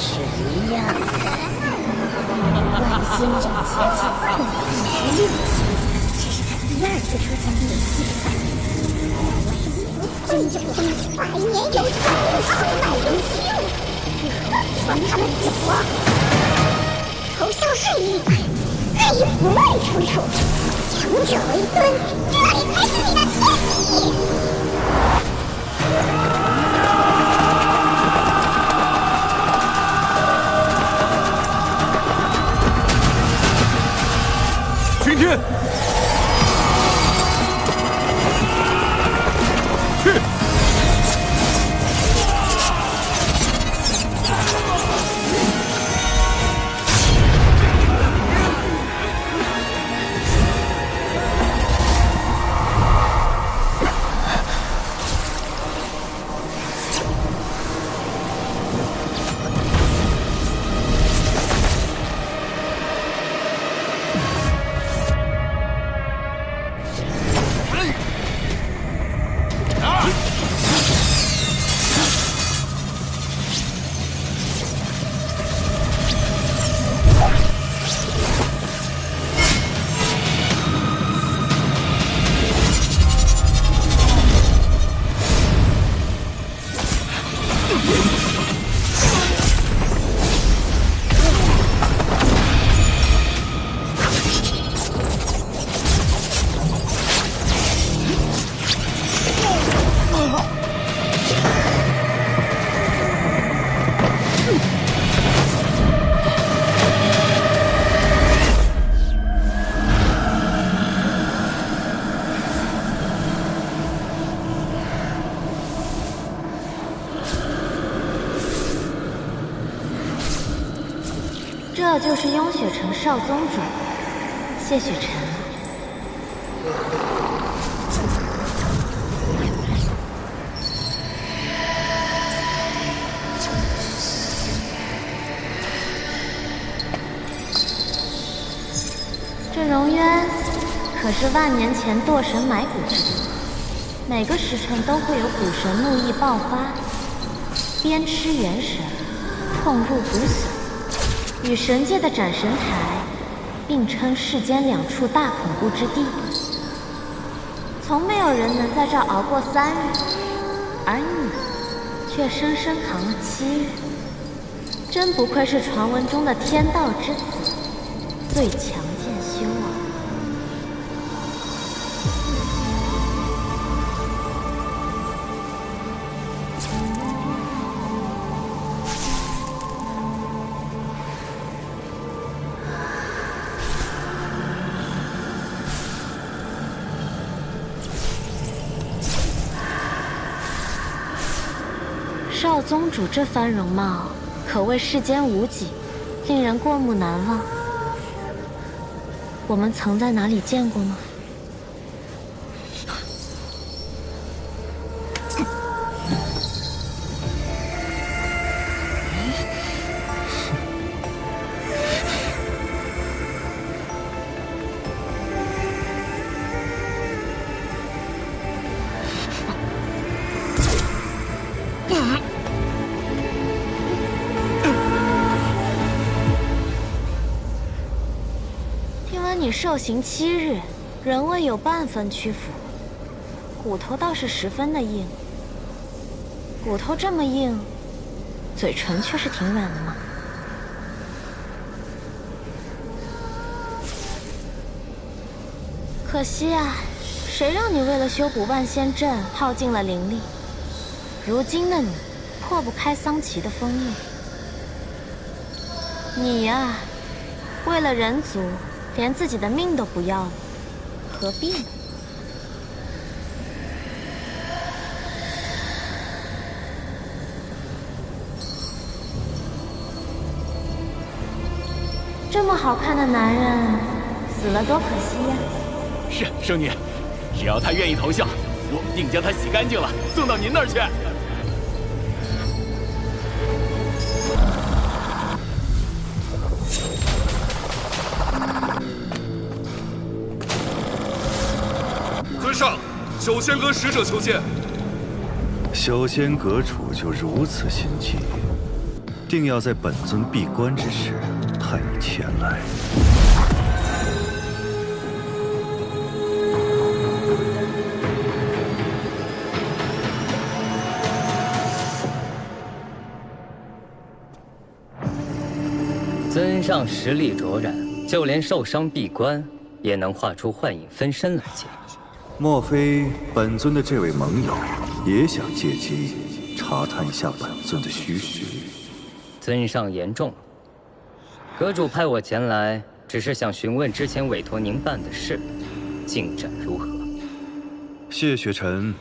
是一样的。万星这个前期本来没力气，这是他第2次出现裂隙。真正的百年有成，后代荣幸。传他们走啊！投降顺义，可以不外出处，强者为尊，这里才是你的天地。巡天，去！这就是雍雪城少宗主谢雪晨。这荣渊可是万年前堕神埋骨之地，每个时辰都会有古神怒意爆发，鞭笞元神，痛入骨髓。与神界的斩神台并称世间2处大恐怖之地，从没有人能在这熬过3日，而你却生生扛了7日，真不愧是传闻中的天道之子，最强剑修啊！少宗主这番容貌，可谓世间无几，令人过目难忘。我们曾在哪里见过吗？你受刑7日，仍未有半分屈服，骨头倒是十分的硬。骨头这么硬，嘴唇却是挺软的嘛。可惜啊，谁让你为了修补万仙阵耗尽了灵力？如今的你，破不开桑奇的封印。你呀，为了人族。连自己的命都不要了，何必呢？这么好看的男人，死了多可惜呀！是圣女，只要他愿意投效，我定将他洗干净了，送到您那儿去。上，修仙阁使者求见。修仙阁主就如此心机，定要在本尊闭关之时派你前来。尊上实力卓然，就连受伤闭关，也能画出幻影分身来见。莫非本尊的这位盟友也想借机查探一下本尊的虚实？尊上言重了。阁主派我前来，只是想询问之前委托您办的事，进展如何？谢雪尘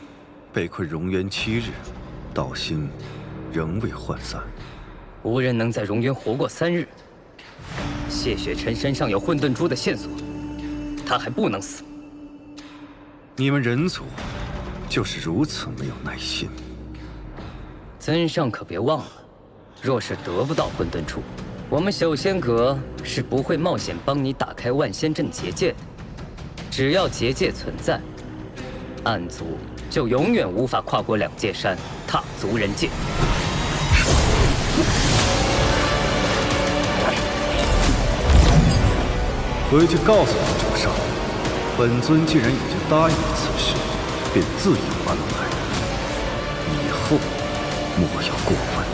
被困荣渊7日，道心仍未涣散。无人能在荣渊活过3日。谢雪尘身上有混沌珠的线索，他还不能死。你们人族就是如此没有耐心。尊上可别忘了，若是得不到混沌珠，我们修仙阁是不会冒险帮你打开万仙阵结界的。只要结界存在，暗族就永远无法跨过2界山，踏足人界。回去告诉你主上，本尊既然已经答应了此事，便自有安排。以后莫要过分。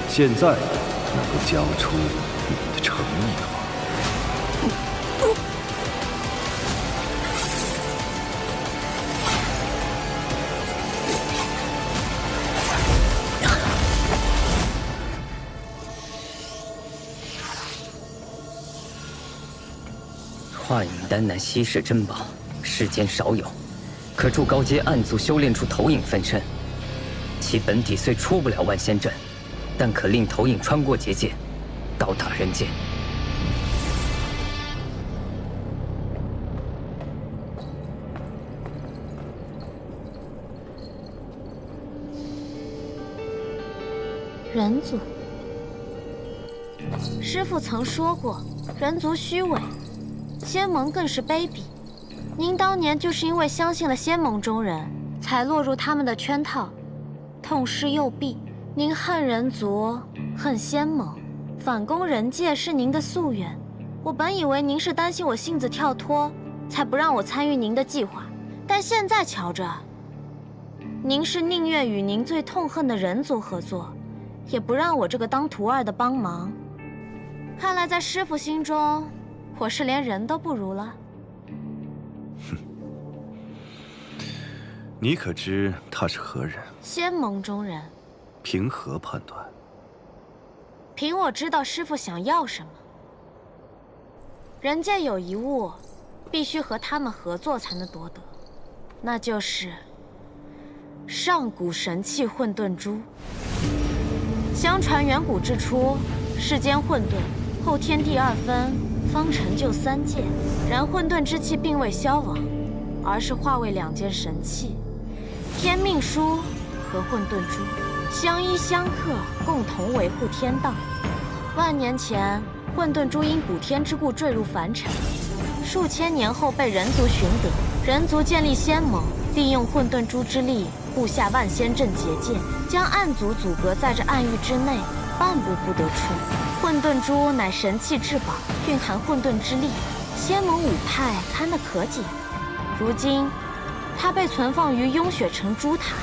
现在能够交出你的诚意了吗？化影丹乃稀世珍宝，世间少有，可助高阶暗族修炼出投影分身。其本体虽出不了万仙阵，但可令投影穿过结界，到达人间。人族，师父曾说过，人族虚伪。仙盟更是卑鄙，您当年就是因为相信了仙盟中人，才落入他们的圈套，痛失右臂。您恨人族，恨仙盟，反攻人界是您的夙愿。我本以为您是担心我性子跳脱，才不让我参与您的计划，但现在瞧着，您是宁愿与您最痛恨的人族合作，也不让我这个当徒儿的帮忙。看来在师父心中，我是连人都不如了。哼，你可知他是何人？仙盟中人。凭何判断？凭我知道师父想要什么。人界有一物，必须和他们合作才能夺得，那就是上古神器混沌珠。相传远古之初，世间混沌，后天地2分，方成就3界。然混沌之气并未消亡，而是化为2件神器：天命书和混沌珠，相依相克，共同维护天道。万年前，混沌珠因补天之故坠入凡尘，数千年后被人族寻得。人族建立仙盟，利用混沌珠之力布下万仙阵结界，将暗族阻隔在这暗域之内，半步不得出。混沌珠乃神器至宝，蕴含混沌之力，仙盟5派堪得可解。如今，它被存放于雍雪城珠塔，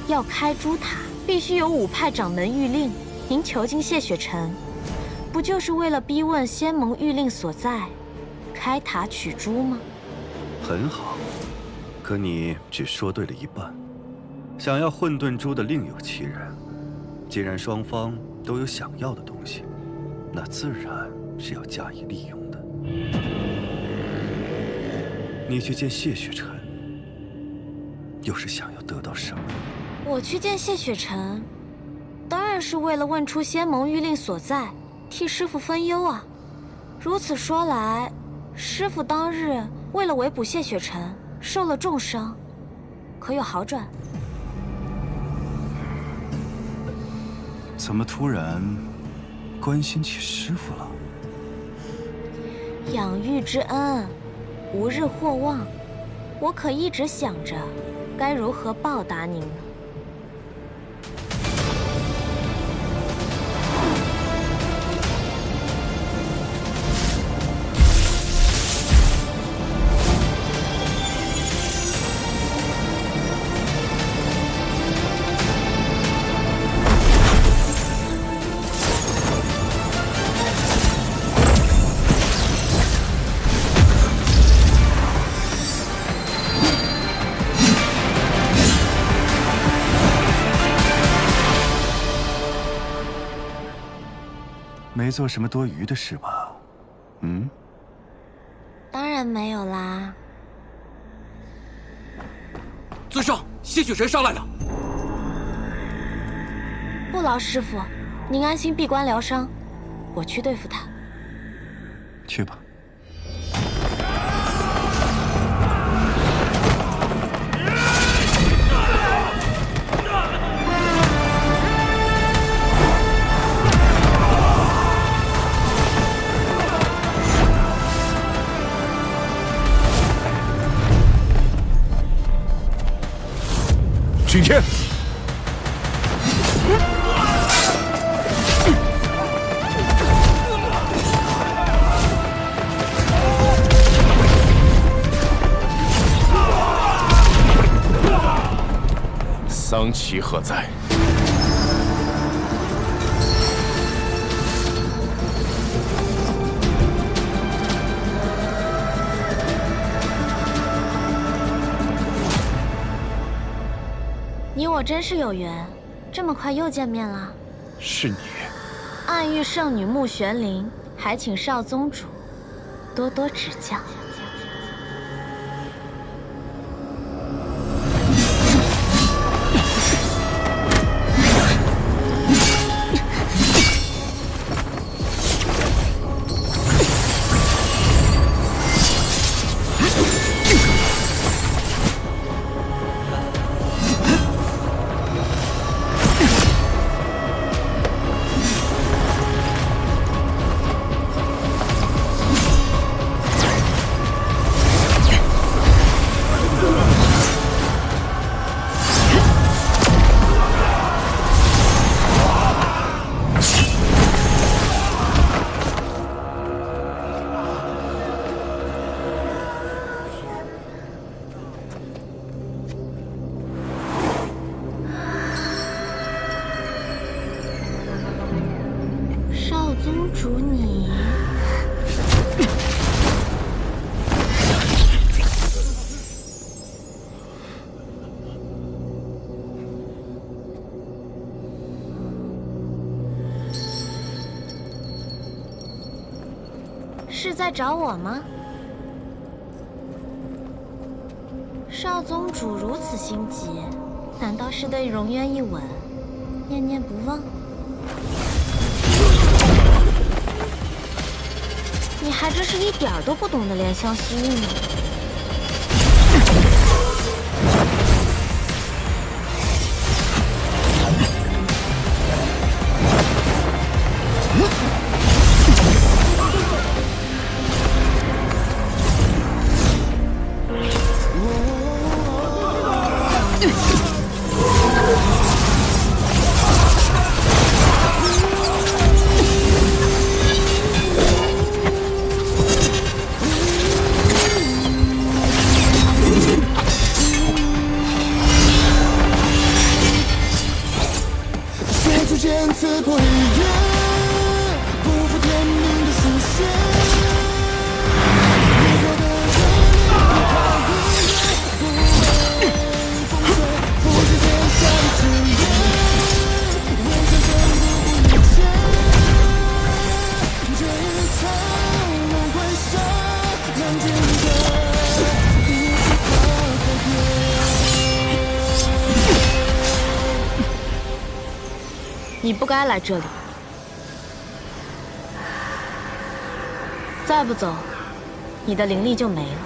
要开珠塔，必须有5派掌门谕令。您囚禁谢雪尘，不就是为了逼问仙盟谕令所在，开塔取珠吗？很好，可你只说对了一半。想要混沌珠的另有其人，既然双方都有想要的东西，那自然是要加以利用的。你去见谢雪尘，又是想要得到什么？我去见谢雪尘，当然是为了问出仙盟谕令所在，替师父分忧啊。如此说来，师父当日为了围捕谢雪尘，受了重伤，可有好转？怎么突然关心起师父了？养育之恩，无日或忘。我可一直想着，该如何报答您呢？没做什么多余的事吧？嗯？当然没有啦。尊上，吸血神上来了。不劳师傅，您安心闭关疗伤，我去对付他。去吧。擎天，桑奇何在？你我真是有缘，这么快又见面了。是你。暗域圣女穆玄灵，还请少宗主多多指教。宗主你，是在找我吗？少宗主如此心急，难道是对荣渊一吻念念不忘？你还真是一点儿都不懂得怜香惜玉呢。刺破日月，不负天命的书写。你我的人，不为风吹，不是天下的志愿，为生生不顾一切。这一场轮回杀，难尽的一次告别。你不该来这里，再不走，你的灵力就没了。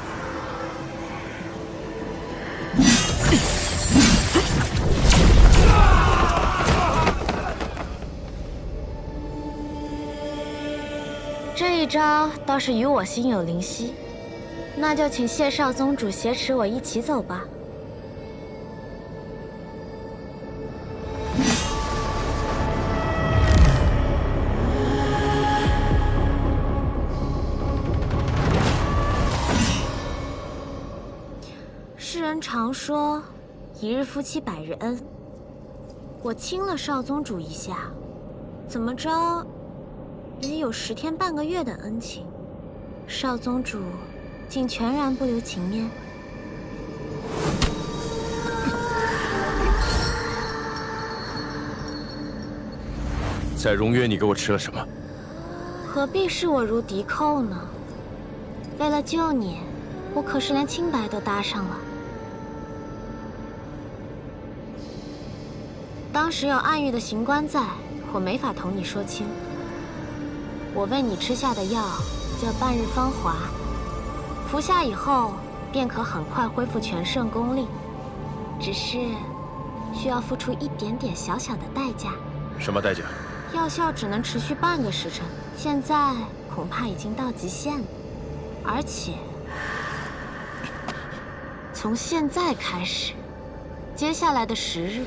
这一招倒是与我心有灵犀，那就请谢少宗主挟持我一起走吧。世人常说，一日夫妻百日恩。我亲了少宗主一下，怎么着，也有10天半个月的恩情。少宗主竟全然不留情面。在荣渊，你给我吃了什么？何必视我如敌寇呢？为了救你，我可是连清白都搭上了。当时有暗域的刑官在，我没法同你说清。我为你吃下的药叫半日芳华，服下以后便可很快恢复全盛功力，只是需要付出一点点小小的代价。什么代价？药效只能持续半个时辰，现在恐怕已经到极限了。而且，从现在开始，接下来的10日，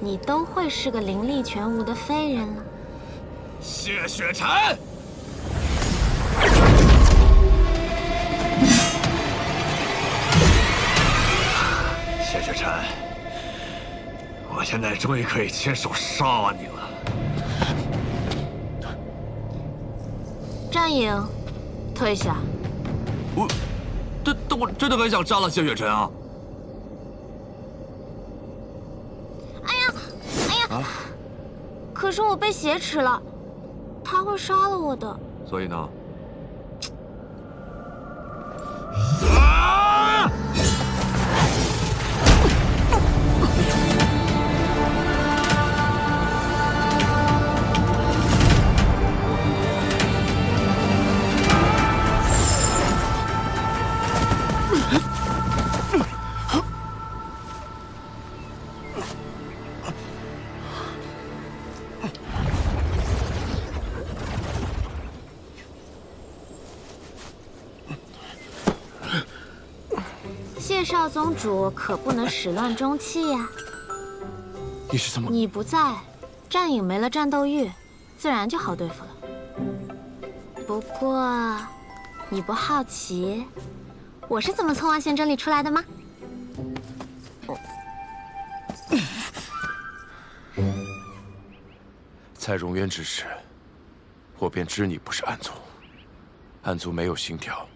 你都会是个灵力全无的废人了。谢雪晨，谢雪晨，我现在终于可以亲手杀你了。战影，退下。我真的很想杀了谢雪晨啊！哎呀！可是我被挟持了，他会杀了我的。所以呢？谢少宗主可不能始乱终弃呀！你是怎么？你不在，战影没了战斗欲，自然就好对付了。不过，你不好奇我是怎么从万仙阵里出来的吗？在荣渊之时，我便知你不是暗族。暗族没有心跳，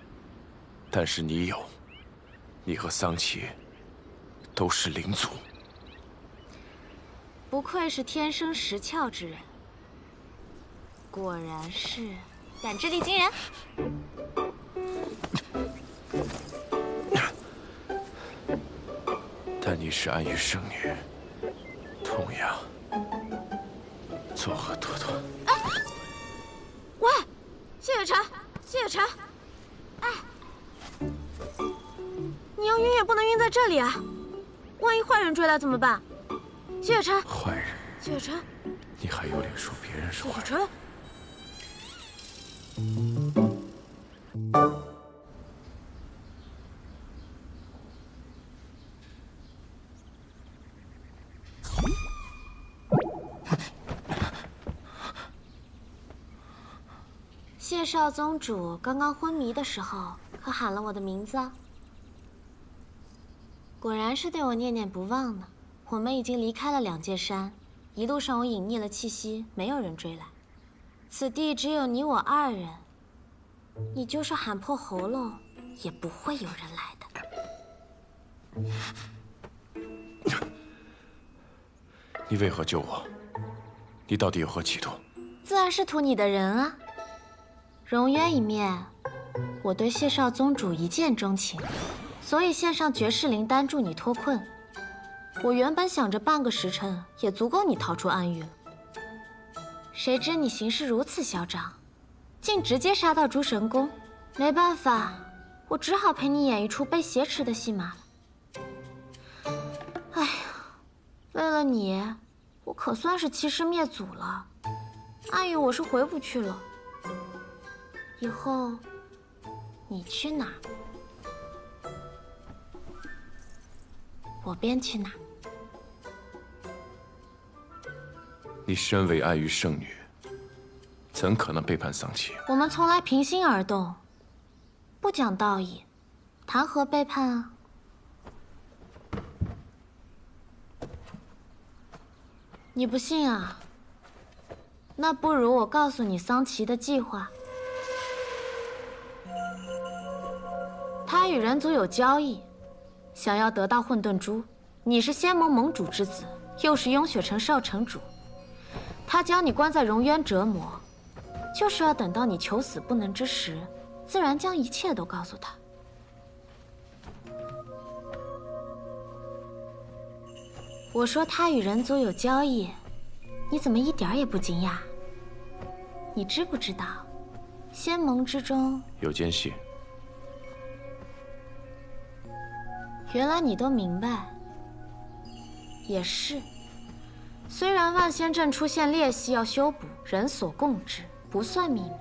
但是你有。你和桑琪都是灵族。不愧是天生识窍之人，果然是感知力惊人。但你是暗域圣女，同样作何多端？喂，谢雪晨，谢雪晨，哎，你要晕也不能晕在这里啊！万一坏人追来怎么办？谢雪晨，坏人？谢雪晨，你还有脸说别人是坏人？谢雪晨。谢少宗主刚刚昏迷的时候，可喊了我的名字啊！果然是对我念念不忘呢。我们已经离开了两界山，一路上我隐匿了气息，没有人追来。此地只有你我二人，你就是喊破喉咙，也不会有人来的。你为何救我？你到底有何企图？自然是图你的人啊！荣渊一面，我对谢少宗主一见钟情，所以献上绝世灵丹助你脱困。我原本想着半个时辰也足够你逃出暗域了，谁知你行事如此嚣张，竟直接杀到诸神宫。没办法，我只好陪你演一出被挟持的戏码了。哎呀，为了你，我可算是欺师灭祖了。暗域我是回不去了，以后你去哪儿，我便去哪儿。你身为暗域圣女，怎可能背叛桑琪？我们从来平心而动，不讲道义，谈何背叛啊？你不信啊？那不如我告诉你桑琪的计划。他与人族有交易，想要得到混沌珠。你是仙盟盟主之子，又是雍雪城少城主。他将你关在荣渊折磨，就是要等到你求死不能之时，自然将一切都告诉他。我说他与人族有交易，你怎么一点也不惊讶？你知不知道，仙盟之中有间隙。原来你都明白。也是，虽然万仙阵出现裂隙要修补，人所共知，不算秘密。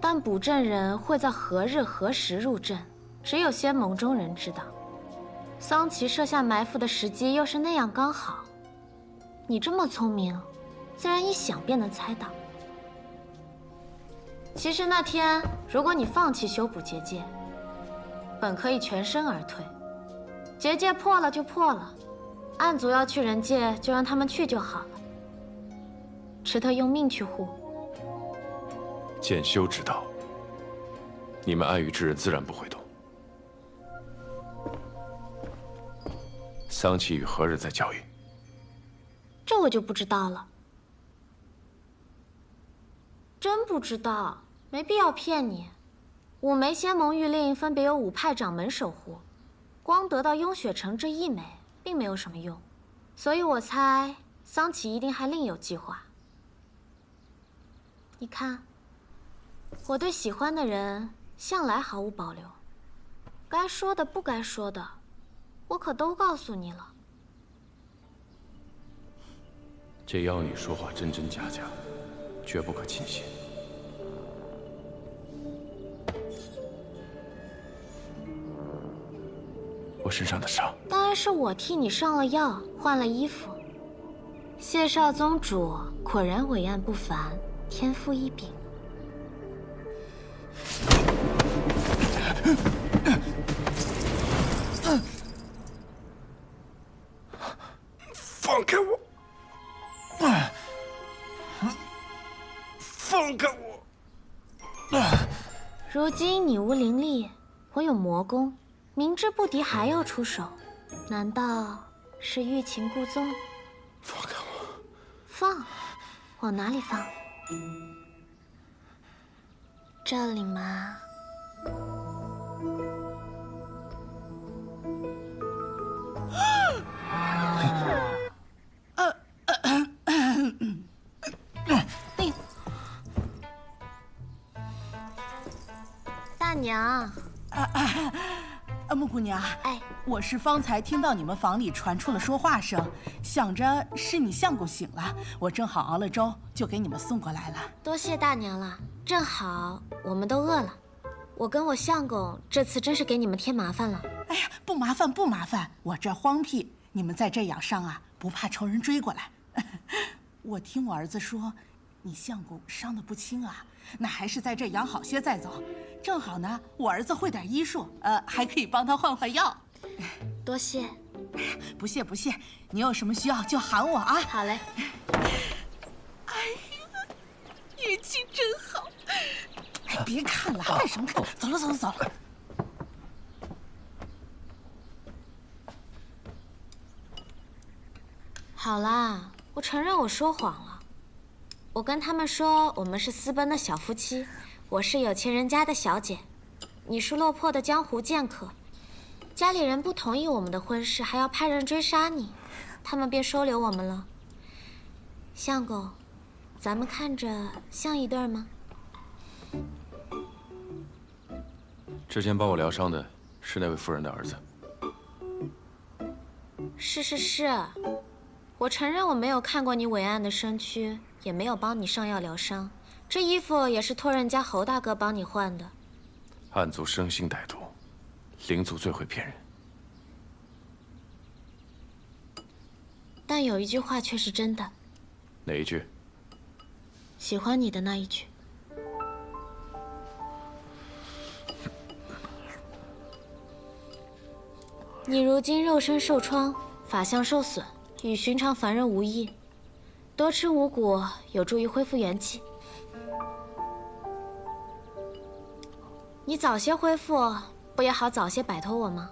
但补阵人会在何日何时入阵，只有仙盟中人知道。桑奇设下埋伏的时机又是那样刚好，你这么聪明，自然一想便能猜到。其实那天，如果你放弃修补结界，本可以全身而退。结界破了就破了，暗族要去人界，就让他们去就好了。池特用命去护。剑修知道，你们暗域之人自然不会动。桑奇与何人在交易？这我就不知道了。真不知道，没必要骗你。5枚仙盟玉令分别由5派掌门守护，光得到雍雪城这1枚，并没有什么用。所以我猜桑奇一定还另有计划。你看，我对喜欢的人向来毫无保留，该说的不该说的，我可都告诉你了。这妖女说话真真假假，绝不可轻信。我身上的伤，当然是我替你上了药，换了衣服。谢少宗主果然伟岸不凡，天赋异禀。放开我！放开我！如今你无灵力，我有魔功，明知不敌还要出手，难道是欲擒故纵？放开我！放？往哪里放？这里吗？大娘，木姑娘，哎，我是方才听到你们房里传出了说话声，想着是你相公醒了，我正好熬了粥，就给你们送过来了。多谢大娘了，正好我们都饿了。我跟我相公这次真是给你们添麻烦了。哎呀，不麻烦不麻烦，我这荒僻，你们在这养伤啊，不怕仇人追过来。我听我儿子说，你相公伤得不轻啊，那还是在这养好些再走。正好呢，我儿子会点医术，还可以帮他换换药。多谢。不谢不谢，你有什么需要就喊我啊。好嘞。哎呀，运气真好。哎，别看了，看什么看？走了走了走了。好啦，我承认我说谎了。我跟他们说我们是私奔的小夫妻，我是有钱人家的小姐，你是落魄的江湖剑客。家里人不同意我们的婚事，还要派人追杀你，他们便收留我们了。相公，咱们看着像一对吗？之前帮我疗伤的是那位夫人的儿子。是，我承认我没有看过你伟岸的身躯，也没有帮你上药疗伤。这衣服也是托人家侯大哥帮你换的。暗族生性歹毒，灵族最会骗人。但有一句话却是真的。哪一句？喜欢你的那一句。你如今肉身受创，法相受损，与寻常凡人无异。多吃五谷有助于恢复元气。你早些恢复，不也好早些摆脱我吗？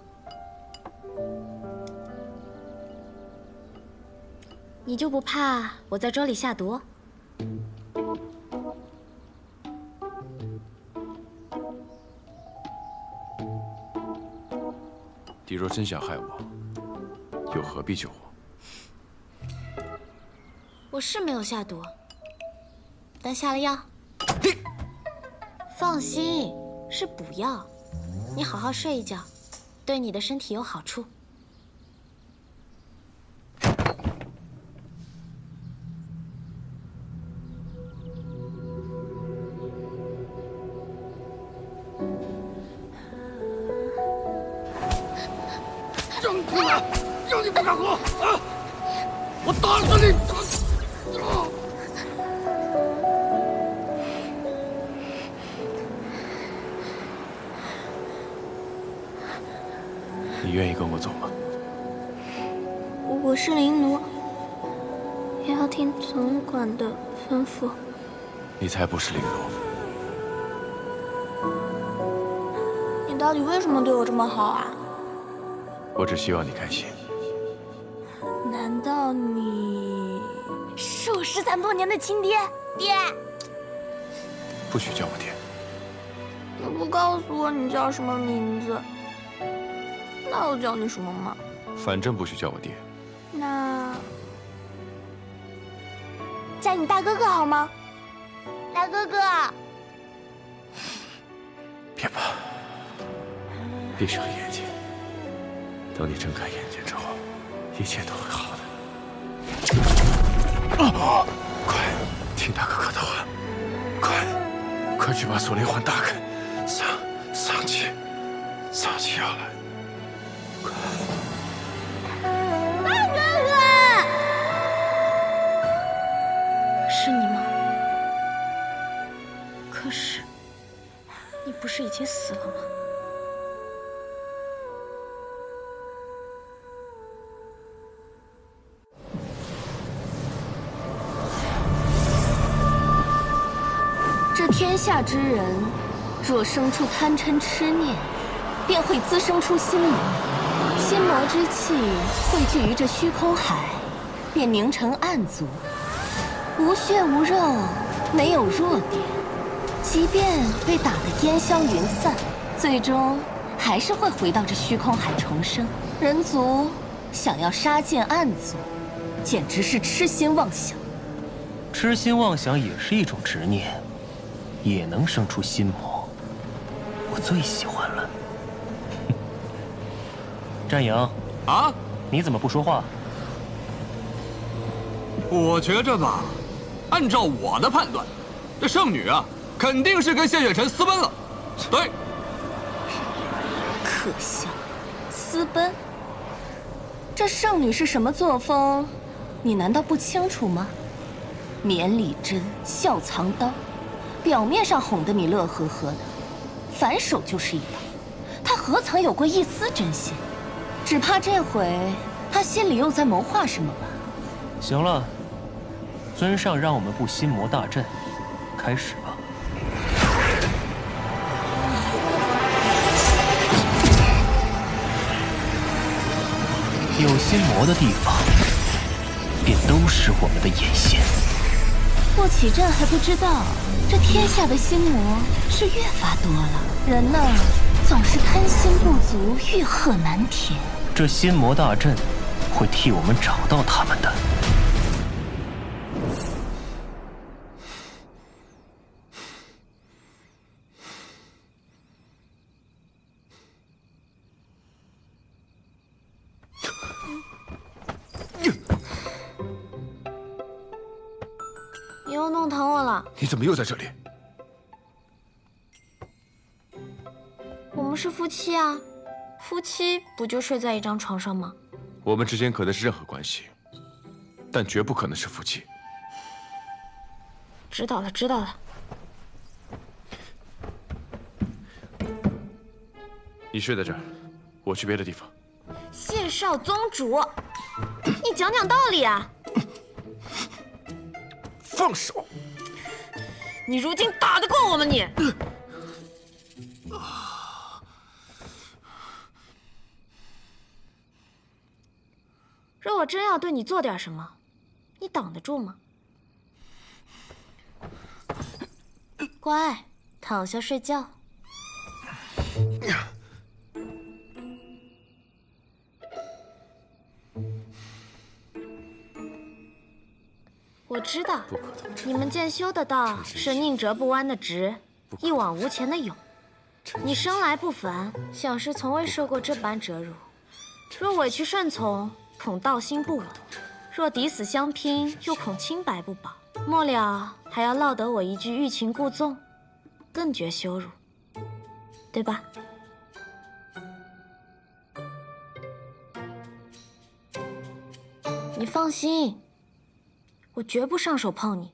你就不怕我在粥里下毒？你若真想害我，又何必救我？我是没有下毒，但下了药。放心，是补药。你好好睡一觉，对你的身体有好处。扔出来！让你不敢喝啊！我打死你！你愿意跟我走吗？我是灵奴，也要听总管的吩咐。你才不是灵奴。你到底为什么对我这么好啊？我只希望你开心。难道你是我失散多年的亲爹？爹，不许叫我爹。你不告诉我你叫什么名字，那我叫你什么吗？反正不许叫我爹。那叫你大哥哥好吗？大哥哥。别怕，闭上眼睛。等你睁开眼睛之后，一切都会好的。快，听大哥哥的话，快去把锁灵环打开。丧气要来。大哥哥，是你吗？可是，你不是已经死了吗？这天下之人，若生出贪嗔痴念，便会滋生出心魔。心魔之气汇聚于这虚空海，便凝成暗族，无血无肉，没有弱点。即便被打得烟消云散，最终还是会回到这虚空海重生。人族想要杀尽暗族，简直是痴心妄想。痴心妄想也是一种执念。也能生出心魔，我最喜欢了。战阳啊，你怎么不说话？我觉着吧，按照我的判断，这圣女啊，肯定是跟谢雪晨私奔了。对，可笑，私奔？这圣女是什么作风，你难道不清楚吗？绵里针，笑藏刀。表面上哄得你乐呵呵的，反手就是一刀。他何曾有过一丝真心？只怕这回他心里又在谋划什么吧。行了，尊上让我们布心魔大阵，开始吧。有心魔的地方，便都是我们的眼线。不起阵还不知道，这天下的心魔是越发多了。人呢，总是贪心不足，欲壑难填。这心魔大阵会替我们找到他们的。你又弄疼我了。你怎么又在这里？我们是夫妻啊，夫妻不就睡在一张床上吗？我们之间可能是任何关系，但绝不可能是夫妻。知道了，知道了。你睡在这儿，我去别的地方。谢少宗主，你讲讲道理啊！放手！你如今打得过我吗你？若我真要对你做点什么，你挡得住吗？乖，躺下睡觉。我知道，不可得志。你们渐修的道是宁折不弯的直，一往无前的勇。你生来不凡，小时从未受过这般折辱。若委屈顺从，恐道心不稳；若抵死相拼，又恐清白不保。末了还要落得我一句欲擒故纵，更觉羞辱，对吧？你放心，我绝不上手碰你。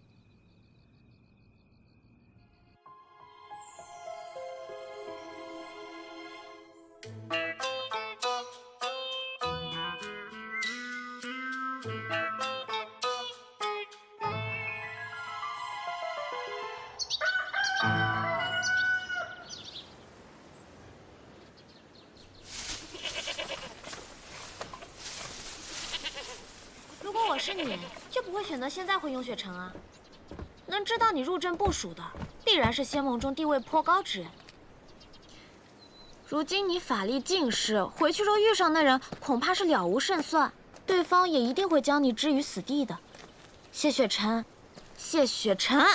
如果我是你，就不会选择现在回永雪城啊。能知道你入阵部署的，必然是仙盟中地位颇高之人。如今你法力尽失，回去若遇上那人，恐怕是了无胜算。对方也一定会将你置于死地的。谢雪晨，谢雪晨，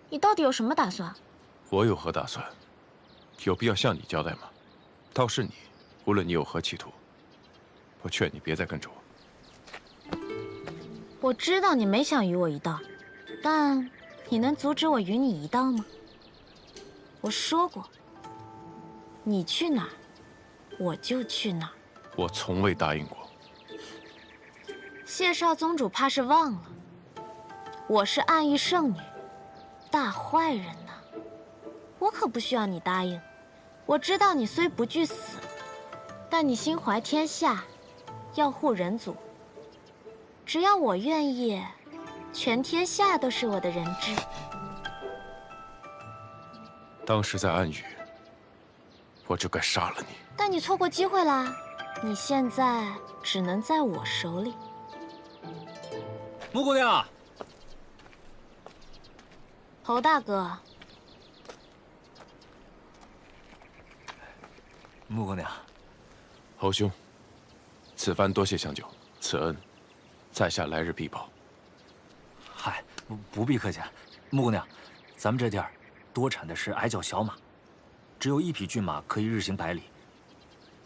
你到底有什么打算？我有何打算？有必要向你交代吗？倒是你，无论你有何企图，我劝你别再跟着我。我知道你没想与我一道，但你能阻止我与你一道吗？我说过，你去哪儿，我就去哪儿。我从未答应过。谢少宗主怕是忘了，我是暗域圣女，大坏人呐！我可不需要你答应。我知道你虽不惧死，但你心怀天下，要护人族。只要我愿意，全天下都是我的人质。当时在暗域，我就该杀了你。但你错过机会啦，你现在只能在我手里。穆姑娘，侯大哥，穆姑娘，侯兄，此番多谢相救，此恩，在下来日必报。嗨，不必客气。穆姑娘，咱们这地儿多产的是矮脚小马，只有1匹骏马可以日行100里。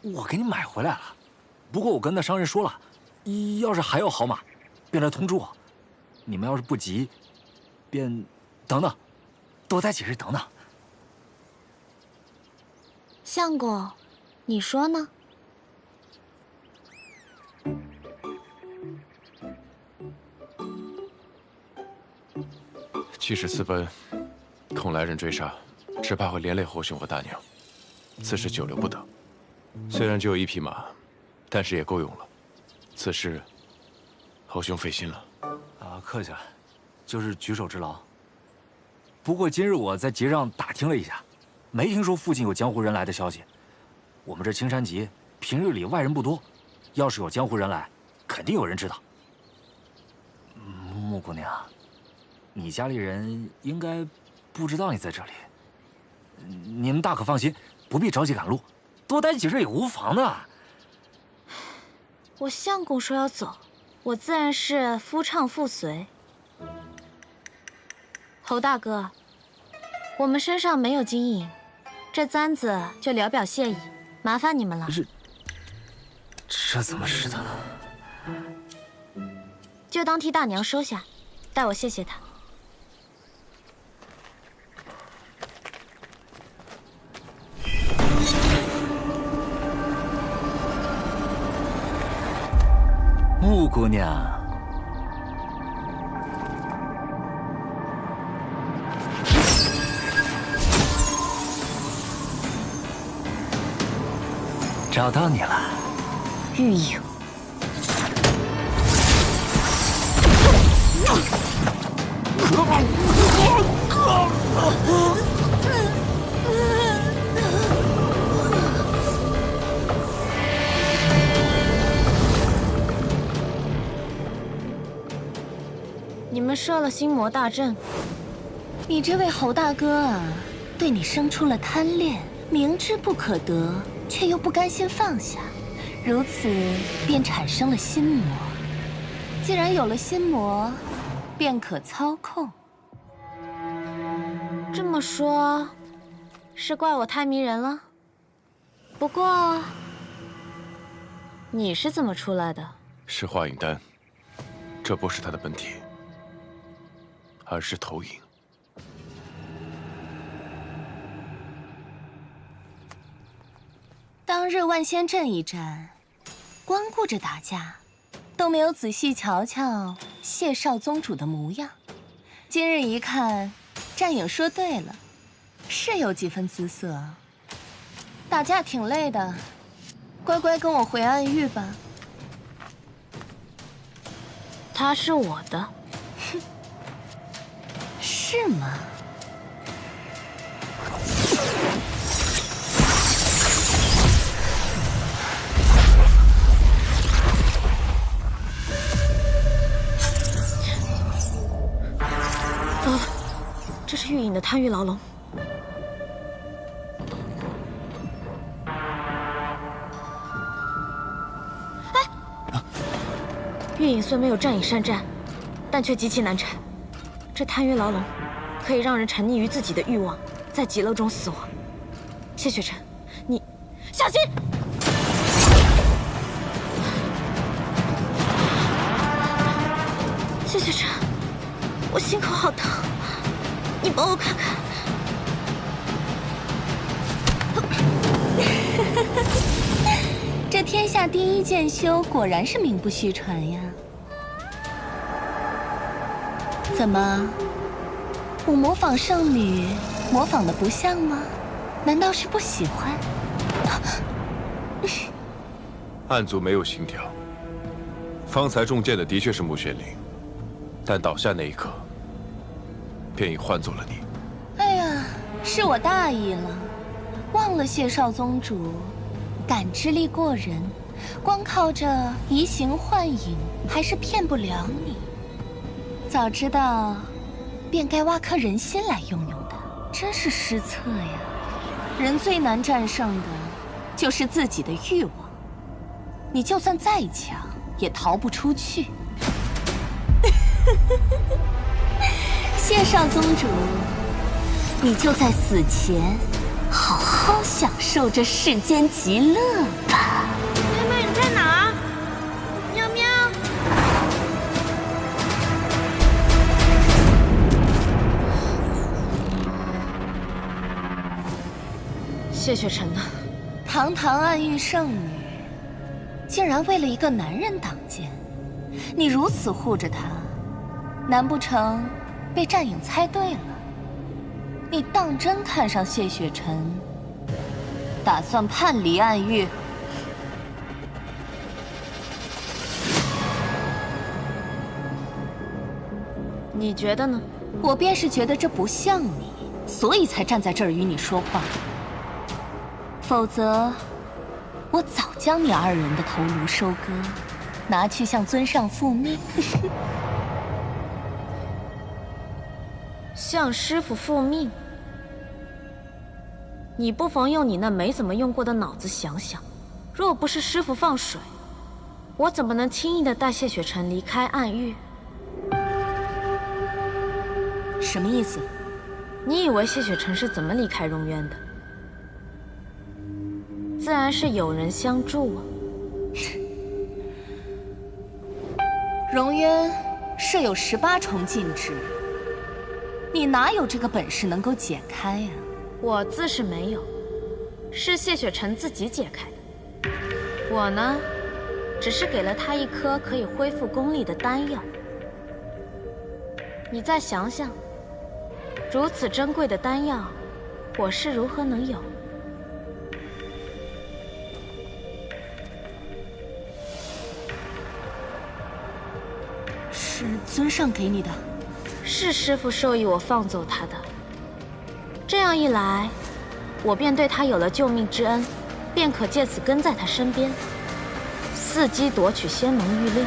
我给你买回来了，不过我跟那商人说了，要是还有好马，便来通知我。你们要是不急，便等等，多待几日等等。相公，你说呢？即使私奔，恐来人追杀，只怕会连累侯兄和大娘。此事久留不得。虽然只有1匹马，但是也够用了。此事，侯兄费心了。客气了，就是举手之劳。不过今日我在集上打听了一下，没听说附近有江湖人来的消息。我们这青山集平日里外人不多，要是有江湖人来，肯定有人知道。穆姑娘，你家里人应该不知道你在这里。你们大可放心，不必着急赶路，多待几日也无妨的。我相公说要走，我自然是夫唱妇随。侯大哥，我们身上没有金银，这簪子就聊表谢意，麻烦你们了。这怎么是的？就当替大娘收下，代我谢谢她。穆姑娘，找到你了，玉影。你们设了心魔大阵，你这位侯大哥啊，对你生出了贪恋，明知不可得，却又不甘心放下，如此便产生了心魔。既然有了心魔，便可操控。这么说，是怪我太迷人了？不过，你是怎么出来的？是化影丹，这不是它的本体，而是投影。当日万仙阵一战，光顾着打架，都没有仔细瞧瞧谢少宗主的模样。今日一看，战影说对了，是有几分姿色。打架挺累的，乖乖跟我回暗域吧。他是我的，哼，是吗？糟了，这是玉隐的贪欲牢笼。玉隐虽没有战影善战，但却极其难缠。这贪欲牢笼可以让人沉溺于自己的欲望，在极乐中死亡。谢雪晨，你小心！谢雪晨，我心口好疼，你帮我看看。这天下第一剑修果然是名不虚传呀！怎么，我模仿圣女模仿的不像吗？难道是不喜欢？暗族没有心跳，方才中箭的的确是穆玄灵，但倒下那一刻，便已换作了你。哎呀，是我大意了，忘了谢少宗主感知力过人，光靠着移形换影还是骗不了你。早知道，便该挖颗人心来用用的，真是失策呀！人最难战胜的，就是自己的欲望。你就算再强，也逃不出去。谢少宗主，你就在死前好好享受这世间极乐吧。妹妹，你在哪儿？喵喵。谢雪晨呢？堂堂暗域圣女，竟然为了一个男人挡箭，你如此护着她，难不成被战影猜对了？你当真看上谢雪晨，打算叛离暗域？你觉得呢？我便是觉得这不像你，所以才站在这儿与你说话。否则，我早将你二人的头颅收割，拿去向尊上复命。向师傅复命？你不妨用你那没怎么用过的脑子想想，若不是师傅放水，我怎么能轻易的带谢雪晨离开暗域？什么意思？你以为谢雪晨是怎么离开荣渊的？自然是有人相助啊。荣渊设有18重禁制，你哪有这个本事能够解开呀？我自是没有，是谢雪晨自己解开的。我呢，只是给了他一颗可以恢复功力的丹药。你再想想，如此珍贵的丹药，我是如何能有？是尊上给你的？是师父授意我放走他的。这样一来，我便对他有了救命之恩，便可借此跟在他身边，伺机夺取仙盟玉令。